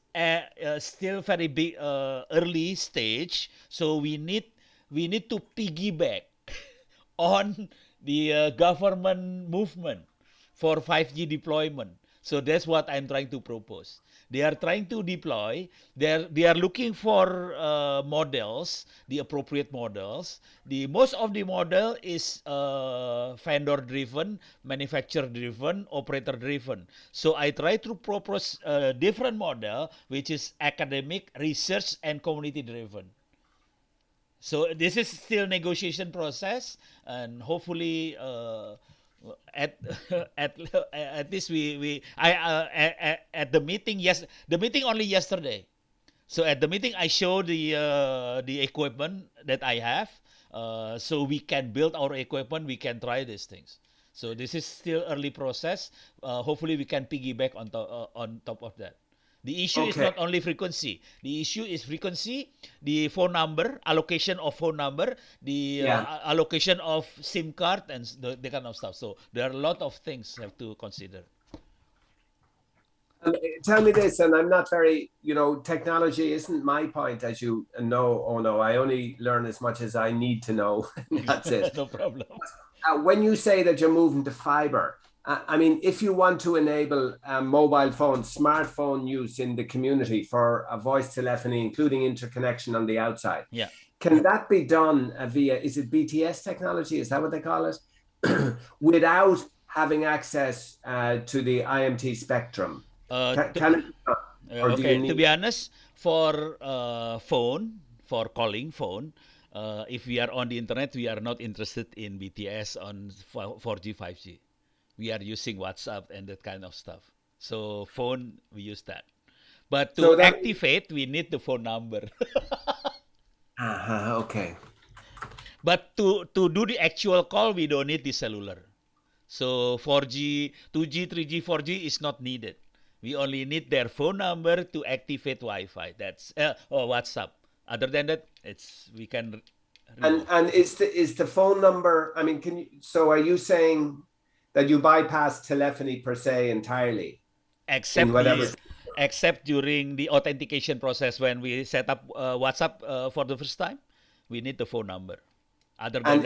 still very big early stage. So we need to piggyback on the government movement for 5G deployment. So that's what I'm trying to propose. They are trying to deploy. They are looking for models, the appropriate models. The most of the model is vendor-driven, manufacturer-driven, operator-driven. So I try to propose a different model, which is academic, research, and community-driven. So this is still negotiation process, and hopefully at at least at the meeting the meeting only yesterday. So at the meeting I showed the equipment that I have, so we can build our equipment, we can try these things. So this is still early process. Hopefully we can piggyback on top of that. The issue is not only frequency. The issue is frequency, the phone number, allocation of phone number, the allocation of SIM card, and the kind of stuff. So there are a lot of things you have to consider. Tell me this, and I'm not very, technology isn't my point, as you know. Oh no, I only learn as much as I need to know. That's it. No problem. When you say that you're moving to fiber, I mean, if you want to enable mobile phone, smartphone use in the community for a voice telephony, including interconnection on the outside, can that be done via, is it BTS technology? Is that what they call it? Without having access to the IMT spectrum? To be honest, for phone, for calling phone, if we are on the internet, we are not interested in BTS on 4G, 5G. We are using WhatsApp and that kind of stuff. So phone, we use that. But to activate, we need the phone number. Okay. But to do the actual call, we don't need the cellular. So 4G, 2G, 3G, 4G is not needed. We only need their phone number to activate Wi-Fi. That's or WhatsApp. Other than that, we can. And is the phone number? I mean, so are you saying that you bypass telephony per se entirely? Except during the authentication process when we set up WhatsApp for the first time, we need the phone number. Other than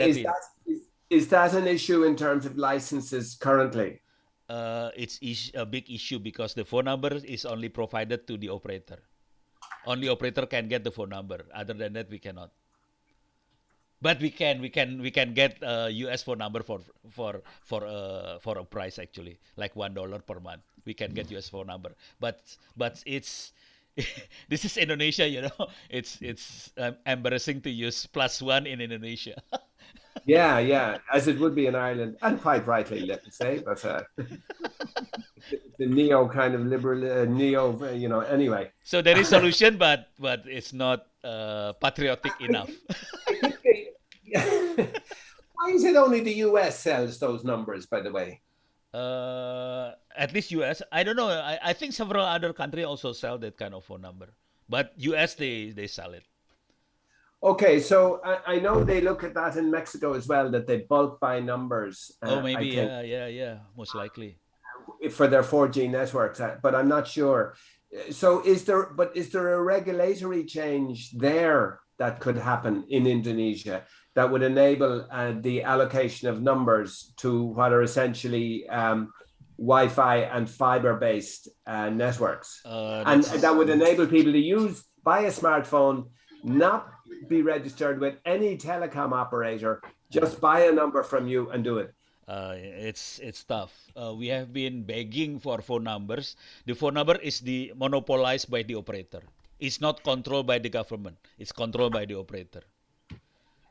Is that an issue in terms of licenses currently? It's a big issue because the phone number is only provided to the operator. Only operator can get the phone number. Other than that, we cannot. But we can get a US phone number for a price actually, like $1 per month. We can get US phone number, but it's this is Indonesia, you know. It's embarrassing to use +1 in Indonesia. Yeah, as it would be in Ireland, and quite rightly, let me say, but the neo kind of liberal, anyway. So there is solution, but it's not patriotic enough. I think why is it only the US sells those numbers, by the way? At least US. I don't know. I think several other countries also sell that kind of phone number, but US they sell it. Okay, so I know they look at that in Mexico as well, that they bulk buy numbers. Oh, maybe, yeah, most likely. For their 4G networks, but I'm not sure. So is there a regulatory change there that could happen in Indonesia that would enable the allocation of numbers to what are essentially Wi-Fi and fiber-based networks? And that would enable people to buy a smartphone, not be registered with any telecom operator, just buy a number from you and do it. It's tough. We have been begging for phone numbers. The phone number is monopolized by the operator. It's not controlled by the government. It's controlled by the operator.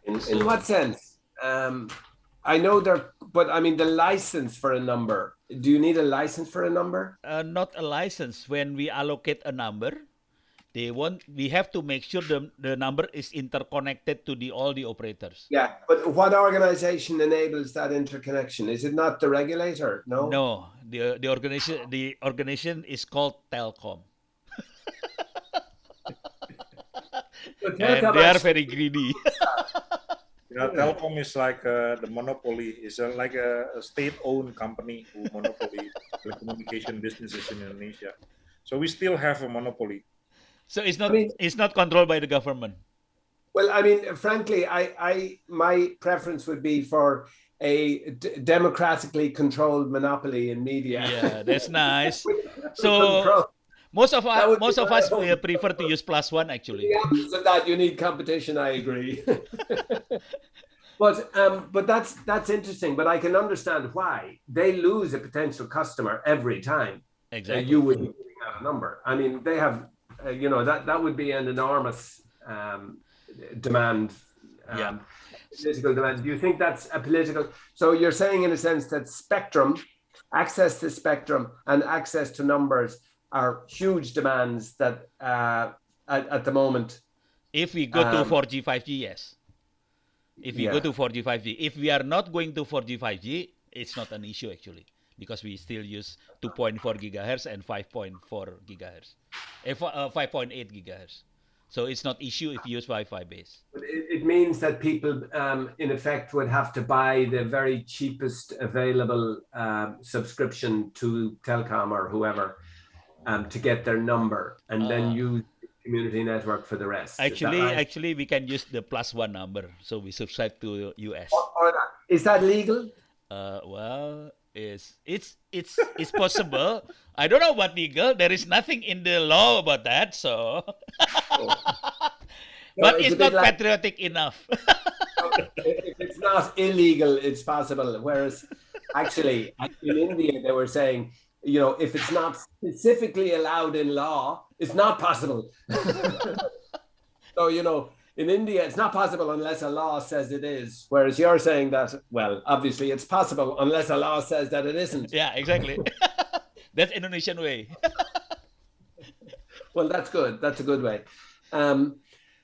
In what sense? I know but I mean the license for a number. Do you need a license for a number? Not a license. When we allocate a number, we have to make sure the number is interconnected to all the operators. Yeah, but what organization enables that interconnection? Is it not the regulator? No. No, the organization is called Telkom. And they are very greedy. Yeah, Telkom is like the monopoly. It's like a state-owned company who monopoly telecommunication businesses in Indonesia. So we still have a monopoly. So it's not controlled by the government. Well, I mean, frankly, my preference would be for a democratically controlled monopoly in media. Yeah, that's nice. So most of us prefer to use +1 actually. Yeah, so that you need competition, I agree. But that's interesting. But I can understand why they lose a potential customer every time. Exactly. You would have a number. I mean, they have. That would be an enormous demand, political demand. Do you think that's a political? So you're saying, in a sense, that access to spectrum and access to numbers are huge demands that at the moment. If we go to 4G, 5G, yes. If we go to 4G, 5G. If we are not going to 4G, 5G, it's not an issue actually, because we still use 2.4 gigahertz and 5.4 gigahertz, 5.8 gigahertz. So it's not issue if you use Wi-Fi base. But it means that people, in effect, would have to buy the very cheapest available subscription to Telkom or whoever to get their number, and then use the community network for the rest. Actually, we can use the +1 number. So we subscribe to US. Is that legal? Well, it's possible. I don't know about legal. There is nothing in the law about that. So, but it's not patriotic enough. If it's not illegal, it's possible. Whereas, actually, in India, they were saying, if it's not specifically allowed in law, it's not possible. So, in India, it's not possible unless a law says it is. Whereas you're saying that, well, obviously it's possible unless a law says that it isn't. Yeah, exactly. That's Indonesian way. Well, that's good. That's a good way.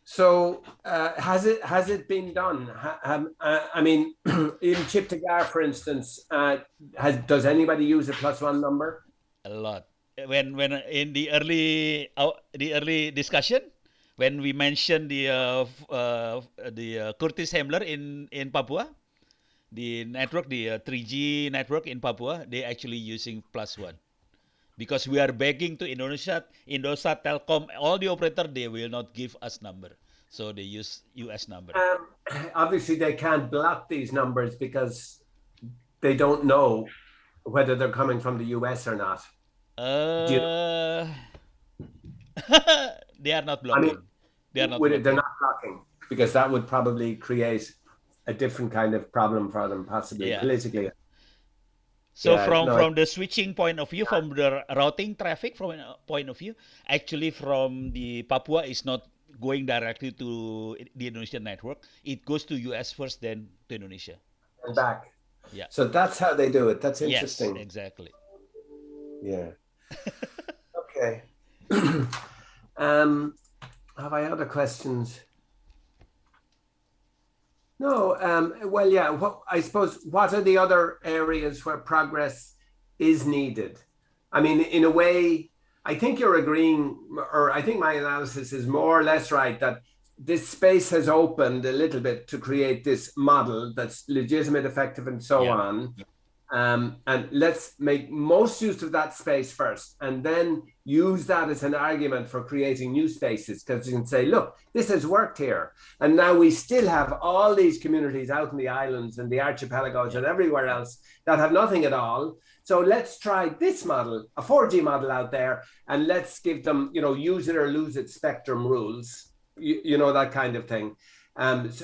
So has it been done? I mean, in Chip to Gar, for instance, does anybody use a +1 number? A lot. When in the early discussion, when we mentioned the Curtis Hamler in Papua, the network, the 3G network in Papua, they actually using +1. Because we are begging to Indosat Telkom, all the operator, they will not give us number. so they use US number. Obviously, they can't block these numbers because they don't know whether they're coming from the US or not. Do you, They are not I mean, blocking. They are not they're blocking. not blocking because that would probably create a different kind of problem for them, possibly Yeah. politically. So Yeah, from no, from the switching point of view, from the routing traffic from a point of view, actually from the Papua is not going directly to the Indonesian network. It goes to US first, then to Indonesia. and back. Yeah. So that's how they do it. That's Yes, interesting. exactly. Yeah. Okay. Have I other questions? No. Well, yeah. I suppose what are the other areas where progress is needed? I mean, in a way, I think you're agreeing, or I think my analysis is more or less right, that this space has opened a little bit to create this model that's legitimate, effective, and so Yeah. on. And let's make most use of that space first, and then use that as an argument for creating new spaces, because you can say, look, this has worked here. And now we still have all these communities out in the islands and the archipelagos and everywhere else that have nothing at all. So let's try this model, a 4G model out there, and let's give them, use it or lose it spectrum rules, that kind of thing.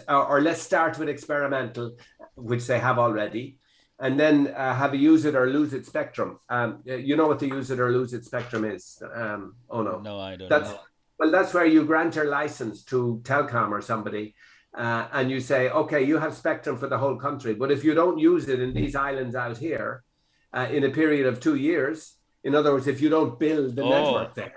Or let's start with experimental, which they have already. And then have a use it or lose it spectrum. You know what the use it or lose it spectrum is? Oh no. No, I don't That's know. well, that's where you grant your license to Telcom or somebody, and you say, okay, you have spectrum for the whole country, but if you don't use it in these islands out here, in a period of 2 years, in other words, if you don't build the network there,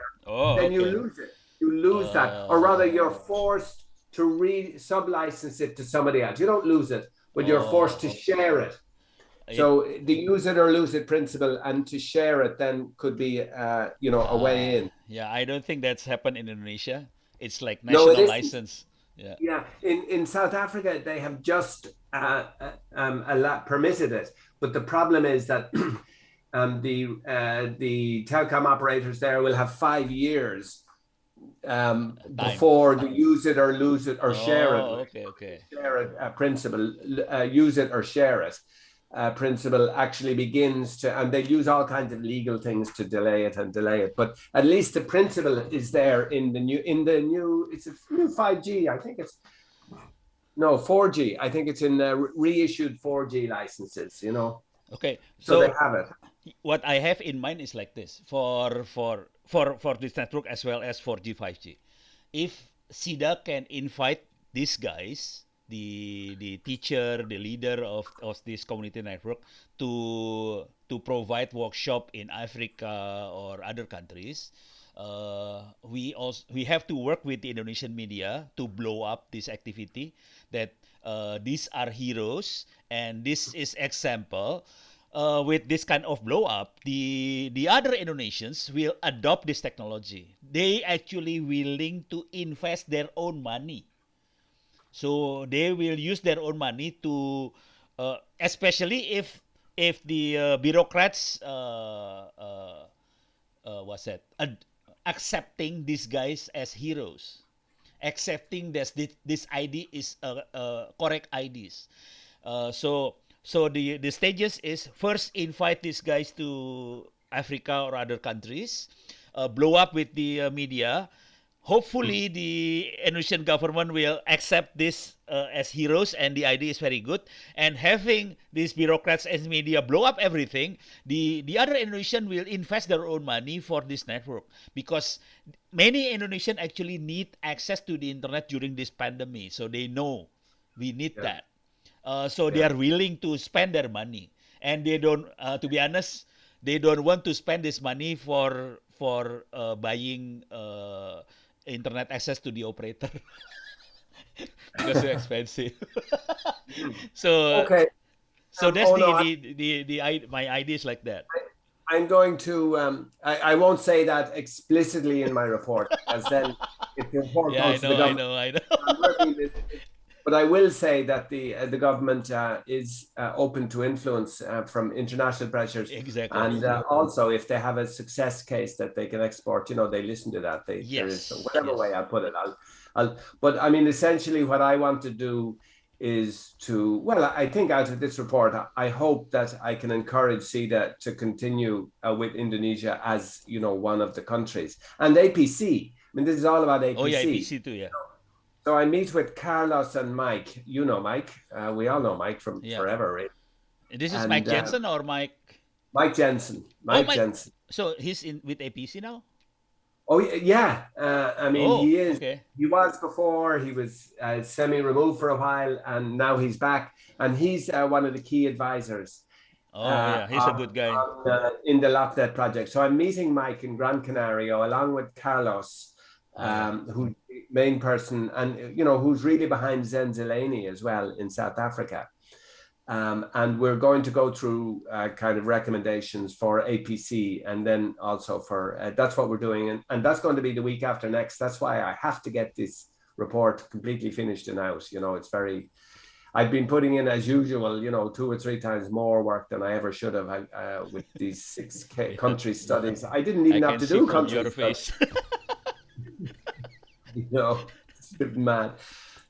then you Okay. lose it. You lose that, or rather, you're forced to sub-license it to somebody else. You don't lose it, but you're forced to share it. So the use it or lose it principle, and to share it then could be, a way in. Yeah, I don't think that's happened in Indonesia. It's like No, it national isn't. license. Yeah. Yeah, in South Africa they have just permitted it, but the problem is that the telecom operators there will have 5 years before the use it or lose it or share it. Okay. Share it principle, use it or share it. Principle actually begins to, and they use all kinds of legal things to delay it, but at least the principle is there in the new it's a new 5G, I think it's 4G, I think it's in reissued 4G licenses, Okay. so they have it. What I have in mind is like this for this network as well as 4G 5G. If SIDA can invite these guys, the teacher, the leader of this community network, to provide workshop in Africa or other countries, we have to work with the Indonesian media to blow up this activity, that these are heroes and this is example. With this kind of blow up, the other Indonesians will adopt this technology. They actually willing to invest their own money. So they will use their own money to, especially if the bureaucrats accepting these guys as heroes, accepting that this ID is correct IDs. So the stages is first invite these guys to Africa or other countries, blow up with the media. Hopefully, the Indonesian government will accept this as heroes, and the idea is very good. And having these bureaucrats and media blow up everything, the other Indonesian will invest their own money for this network, because many Indonesian actually need access to the internet during this pandemic. So they know we need that. So they are willing to spend their money, and they don't. To be honest, they don't want to spend this money for buying internet access to the operator because it's expensive. So Okay. So that's no, my idea is like that. I'm going to I won't say that explicitly in my report, as then it's important Yeah, to the government. I know. I'm working But I will say that the government is open to influence from international pressures, Exactly. and also if they have a success case that they can export, they listen to that. There is Yes. whatever Yes. way I put it. But I mean, essentially, what I want to do is I think out of this report, I hope that I can encourage CEDA to continue with Indonesia as one of the countries, and APC. I mean, this is all about APC. Oh yeah, APC too. Yeah. So I meet with Carlos and Mike. You know Mike. We all know Mike from Yeah. forever, right? This is And Mike Jensen or Mike? Mike Jensen. Oh, Mike Jensen. So he's in with APC now? Oh yeah. I mean, he is. Okay. He was before. He was semi-removed for a while, and now he's back. And he's one of the key advisors. Oh yeah, he's a good guy. In the LockNet project. So I'm meeting Mike in Gran Canaria along with Carlos, who's the main person, and who's really behind Zenzileni as well in South Africa. And we're going to go through kind of recommendations for APC, and then also for that's what we're doing, and that's going to be the week after next. That's why I have to get this report completely finished and out. It's very. I've been putting in, as usual, 2 or 3 times more work than I ever should have with these 6 country studies. I didn't even have to do country your face. It's mad.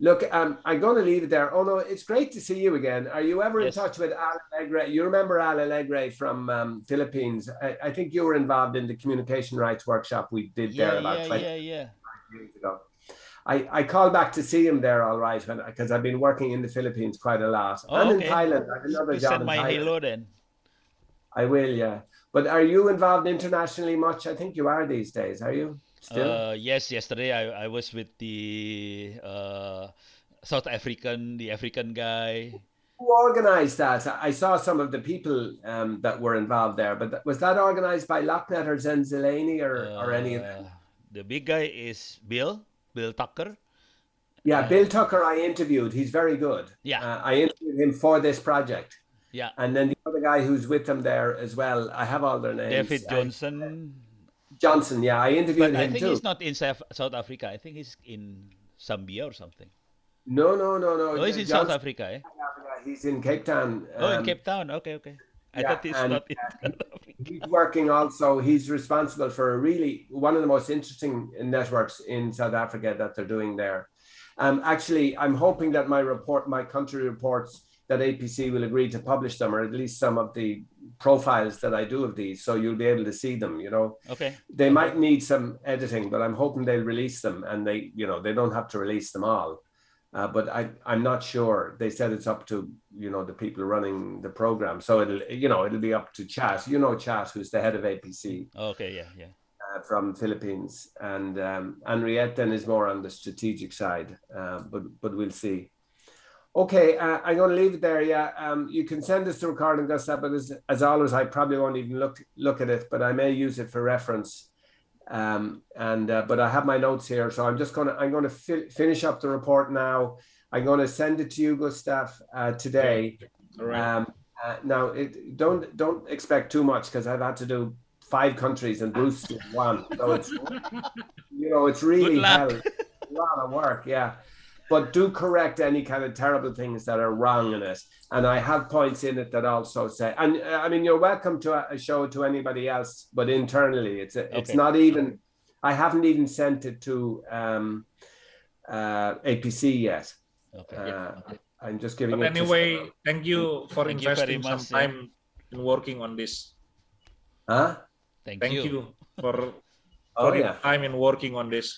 Look, I'm going to leave it there. Oh no, it's great to see you again. Are you ever in touch with Al Alegre? You remember Al Alegre from Philippines? I think you were involved in the communication rights workshop we did there about 20 years ago. I called back to see him there, all right, because I've been working in the Philippines quite a lot. In Thailand. I have another job in my Thailand. halo then. I will, yeah. But are you involved internationally much? I think you are these days. Are you still? Yes. Yesterday I was with the the African guy. Who organized that? I saw some of the people that were involved there, but was that organized by LockNet or Zenzileni or any of them? The big guy is Bill Tucker. Yeah, Bill Tucker I interviewed. He's very good. Yeah. I interviewed him for this project. Yeah. And then the other guy who's with them there as well, I have all their names. David Johnson. Johnson, yeah, I interviewed him too. I think he's not in South Africa. I think he's in Zambia or something. No. Oh, he's in South Africa, eh? He's in Cape Town. In Cape Town. Okay. I thought he's not in South Africa. He's working also. He's responsible for one of the most interesting networks in South Africa that they're doing there. Actually, I'm hoping that my country reports, that APC will agree to publish them, or at least some of the profiles that I do of these, so you'll be able to see them. Okay. They might need some editing, but I'm hoping they'll release them, and they don't have to release them all. But I'm not sure. They said it's up to the people running the program, so it'll be up to Chat. Chat, who's the head of APC. Okay, yeah. From Philippines, and Henriette then is more on the strategic side, but we'll see. Okay, I'm going to leave it there. Yeah, you can send us the recording, Gustav, but as always, I probably won't even look at it, but I may use it for reference. But I have my notes here, so I'm going to finish up the report now. I'm going to send it to you, Gustav, today. All right. Now, don't expect too much, because I've had to do 5 countries and Bruce did 1, so it's it's really a lot of work, yeah. But do correct any kind of terrible things that are wrong in it. And I have points in it that also say, and I mean, you're welcome to show it to anybody else, but internally, it's not even, I haven't even sent it to APC yet. Okay. I'm just giving but it anyway, thank you for investing some much, time in working on this. Huh? Thank you for your time in working on this.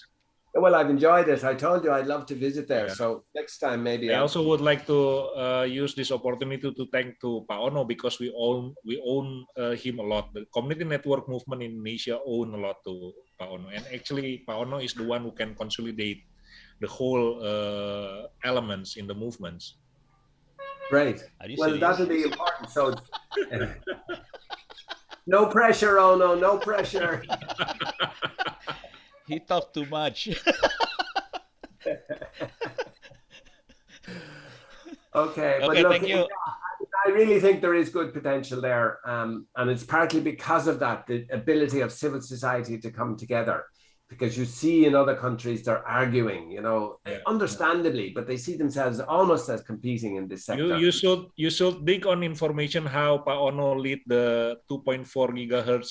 Well, I've enjoyed it. I told you I'd love to visit there. Yeah. So next time, maybe. I also would like to use this opportunity to thank to Pak Onno, because we own him a lot. The community network movement in Indonesia own a lot to Pak Onno, and actually Pak Onno is the one who can consolidate the whole elements in the movements. Great. Well, that'll be important. So. No pressure, Onno. No pressure. He talked too much. Okay, but look, thank you. I really think there is good potential there, and it's partly because of that, the ability of civil society to come together. because you see in other countries they're arguing, you know, understandably, but they see themselves almost as competing in this sector. You should dig on information how Pak Ono lead the 2.4 gigahertz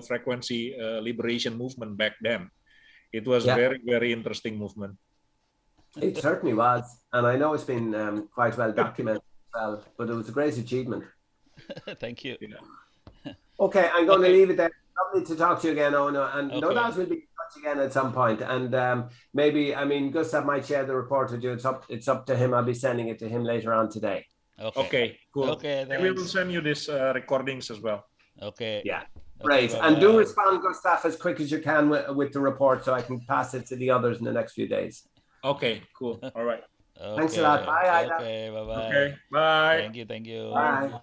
frequency liberation movement back then. It was very, very interesting movement. It certainly was, and I know it's been quite well documented as well, but it was a great achievement. Thank you. Okay, I'm going to leave it there. Lovely to talk to you again, Ono, and no doubt we'll be in touch again at some point. And maybe, I mean, Gustav might share the report with you. It's up to him. I'll be sending it to him later on today. Okay, cool. Okay, we will send you these recordings as well. Okay. Yeah. Great. Okay, and do respond, Gustav, as quick as you can with the report so I can pass it to the others in the next few days. Okay, cool. All right. Okay. Thanks a lot. Bye, Ida. Okay, bye-bye. Okay, bye. Thank you. Bye.